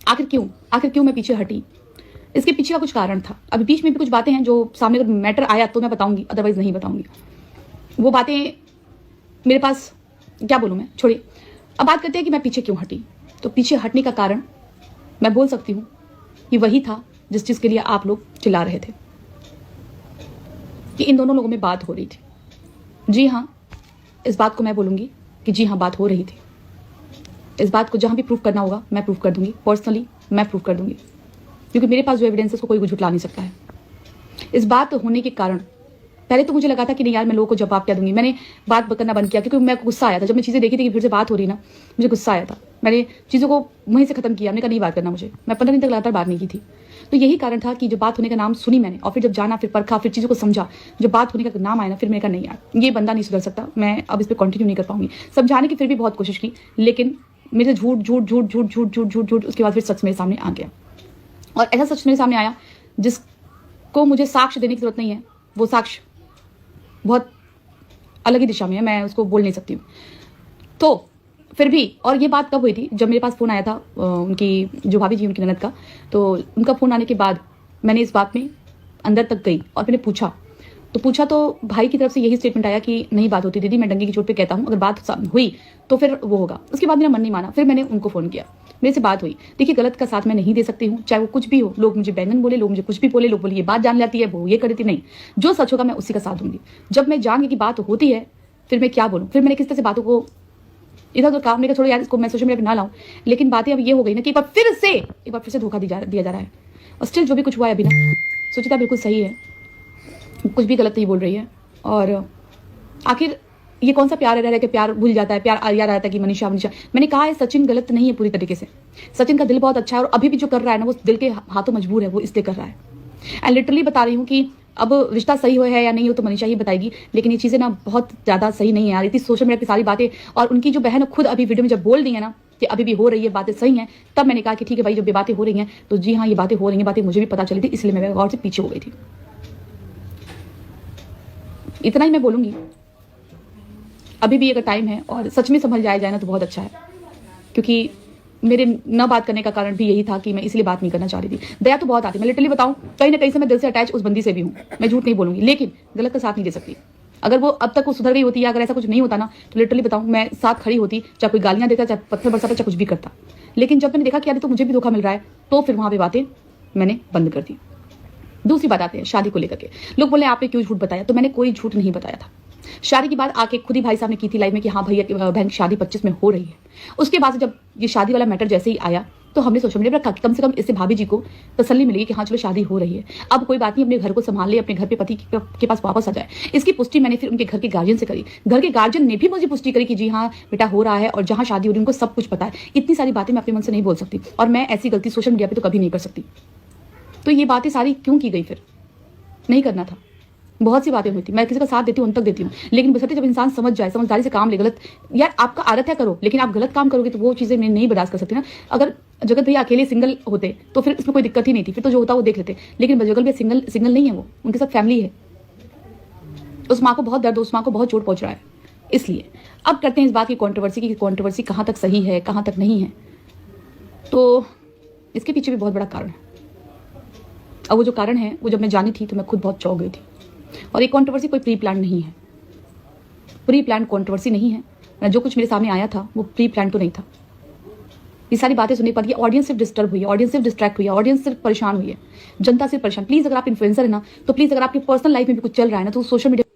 आखिर क्यों मैं पीछे हटी? इसके पीछे का कुछ कारण था। अभी बीच में भी कुछ बातें हैं जो सामने अगर मैटर आया तो मैं बताऊंगी, अदरवाइज नहीं बताऊंगी। वो बातें मेरे पास, क्या बोलूँ मैं, छोड़िए। अब बात करते हैं कि मैं पीछे क्यों हटी। तो पीछे हटने का कारण मैं बोल सकती हूँ कि वही था जिस चीज़ के लिए आप लोग चिल्ला रहे थे कि इन दोनों लोगों में बात हो रही थी। जी हाँ, इस बात को मैं बोलूँगी कि जी हाँ, बात हो रही थी। इस बात को जहाँ भी प्रूफ करना होगा मैं प्रूफ कर दूंगी, पर्सनली मैं प्रूफ कर दूंगी, क्योंकि मेरे पास जो एविडेंस है उसको कोई झुठला नहीं सकता है। इस बात होने के कारण पहले तो मुझे लगा था कि नहीं यार, मैं लोगों को जवाब क्या दूंगी। मैंने बात करना बंद किया क्योंकि मेरे को गुस्सा आया था। जब मैं चीज़ें देखी थी कि फिर से बात हो रही ना, मुझे गुस्सा आया था। मैंने चीज़ों को वहीं से खत्म किया। मैंने कहा नहीं बात करना मुझे। मैं 15 दिन तक लगातार बात नहीं की थी। तो यही कारण था कि जब बात होने का नाम सुनी मैंने, और फिर जब जाना, फिर परखा, फिर चीज़ों को समझा, जब बात होने का नाम आया ना, फिर मैंने कहा नहीं यार, ये बंदा नहीं सुधर सकता। मैं अब इस पर कंटिन्यू नहीं कर पाऊंगी। समझाने की फिर भी बहुत कोशिश की, लेकिन मेरे झूठ झूठ झूठ झूठ झूठ झूठ झूठ झूठ उसके बाद फिर सच मेरे सामने आ गया। और ऐसा सच मेरे सामने आया जिसको मुझे साक्ष्य देने की जरूरत नहीं है। वो साक्ष्य बहुत अलग ही दिशा में है, मैं उसको बोल नहीं सकती हूँ। तो फिर भी, और ये बात कब हुई थी, जब मेरे पास फ़ोन आया था उनकी जो भाभी जी, उनकी ननद का। तो उनका फ़ोन आने के बाद मैंने इस बात में अंदर तक गई और मैंने पूछा तो भाई की तरफ से यही स्टेटमेंट आया कि नहीं बात होती दीदी, मैं डंगे की चोट पे कहता हूँ, अगर बात हुई तो फिर वो होगा। उसके बाद मेरा मन नहीं माना, फिर मैंने उनको फ़ोन किया, मेरे से बात हुई। देखिए, गलत का साथ मैं नहीं दे सकती हूँ, चाहे वो कुछ भी हो। लोग मुझे बैंगन बोले, लोग मुझे कुछ भी बोले, लोग बोले ये बात जान लेती है, वो ये कर देती, नहीं, जो सच होगा मैं उसी का साथ दूंगी। जब मैं जान गई कि बात होती है, फिर मैं क्या बोलूँ। फिर मैंने किस तरह से बातों को इधर उधर काम नहीं, छोड़ो यार, इसको मैं सोशल मीडिया पे ना लाऊं। लेकिन बातें अब ये हो गई ना कि एक बार फिर से धोखा दिया जा रहा है। और स्टिल जो भी कुछ हुआ है अभी ना, सुचिता बिल्कुल सही है, कुछ भी गलत नहीं बोल रही है। और आखिर ये कौन सा प्यार रह कि प्यार भूल जाता है, प्यार याद आता है कि मनीषा। मैंने कहा है सचिन गलत नहीं है पूरी तरीके से। सचिन का दिल बहुत अच्छा है और अभी भी जो कर रहा है ना, वो दिल के हाथों मजबूर है, वो इसलिए कर रहा है। एंड लिटरली बता रही हूँ कि अब रिश्ता सही हो है या नहीं हो तो मनीषा ही बताएगी, लेकिन ये चीज़ें ना बहुत ज़्यादा सही नहीं है यार। इतनी सोशल मीडिया की सारी बातें, और उनकी जो बहन खुद अभी वीडियो में जब बोल दी है ना कि अभी भी हो रही है, बातें सही हैं, तब मैंने कहा कि ठीक है भाई, जब ये बातें हो रही हैं तो जी हाँ, ये बातें हो रही हैं, बातें मुझे भी पता चली थी, इसलिए मैं गौर से पीछे हो गई थी। इतना ही मैं बोलूँगी। अभी भी अगर टाइम है और सच में संभल जाया जाए ना तो बहुत अच्छा है, क्योंकि मेरे न बात करने का कारण भी यही था कि मैं इसलिए बात नहीं करना चाह रही थी। दया तो बहुत आती, मैं लिटरली बताऊं, कहीं ना कहीं से मैं दिल से अटैच उस बंदी से भी हूँ, मैं झूठ नहीं बोलूंगी, लेकिन गलत का साथ नहीं दे सकती। अगर वो अब तक वो सुधर गई होती या अगर ऐसा कुछ नहीं होता ना, तो लिटरली बताऊं, मैं साथ खड़ी होती, चाहे कोई गालियां देता, चाहे पत्थर बरसाता, चाहे कुछ भी करता। लेकिन जब मैंने देखा कि यार तो मुझे भी धोखा मिल रहा है, तो फिर वहां पर बातें मैंने बंद कर दी। दूसरी बात आते हैं शादी को लेकर के। लोग बोले आपने क्यों झूठ बताया, तो मैंने कोई झूठ नहीं बताया था। शादी की बात आके खुद ही भाई साहब ने की थी लाइव में कि हाँ भैया बहन शादी 25 में हो रही है। उसके बाद जब ये शादी वाला मैटर जैसे ही आया तो हमने सोशल मीडिया पर रखा, कम से कम इससे भाभी जी को तसल्ली मिलेगी कि हाँ चलो शादी हो रही है, अब कोई बात नहीं, अपने घर को संभाल ले, अपने घर पे पति के पास वापस आ जाए। इसकी पुष्टि मैंने फिर उनके घर के गार्जियन से करी। घर के गार्जियन ने भी मुझे पुष्टि करी कि जी हाँ बेटा हो रहा है, और जहाँ शादी हो रही है उनको सब कुछ पता है। इतनी सारी बातें मैं अपने मन से नहीं बोल सकती, और मैं ऐसी गलती सोशल मीडिया पर तो कभी नहीं कर सकती। तो ये बातें सारी क्यों की गई, फिर नहीं करना था। बहुत सी बातें हुई थी, मैं किसी का साथ देती हूँ, उन तक देती हूँ, लेकिन बशर्ते जब इंसान समझ जाए, समझदारी से काम ले। गलत यार आपका आदत है करो, लेकिन आप गलत काम करोगे तो वो चीज़ें मैं नहीं बर्दाश्त कर सकती ना। अगर जगत भैया अकेले सिंगल होते तो फिर इसमें कोई दिक्कत ही नहीं थी, फिर तो जो होता वो देख लेते। लेकिन जगत भैया सिंगल नहीं है, वो उनके साथ फैमिली है। उस माँ को बहुत दर्द, उस माँ को बहुत चोट पहुँच रहा है। इसलिए अब करते हैं इस बात की कॉन्ट्रोवर्सी की, कॉन्ट्रोवर्सी कहाँ तक सही है, कहाँ तक नहीं है। तो इसके पीछे भी बहुत बड़ा कारण है। अब वो जो कारण है, वो जब मैं जानी थी तो मैं खुद बहुत चौंक गई थी। और ये कंट्रोवर्सी कोई प्री प्लान नहीं है, प्री प्लान कंट्रोवर्सी नहीं है। जो कुछ मेरे सामने आया था वो प्री प्लान तो नहीं था। ये सारी बातें सुनने पर ये ऑडियंस सिर्फ डिस्टर्ब हुई है, ऑडियंस सिर्फ डिस्ट्रैक्ट हुई है, ऑडियंस सिर्फ परेशान हुई है, जनता सिर्फ परेशान। प्लीज अगर आप इन्फ्लुएंसर है ना, तो प्लीज अगर आपकी पर्सनल लाइफ में भी कुछ चल रहा है ना, तो सोशल मीडिया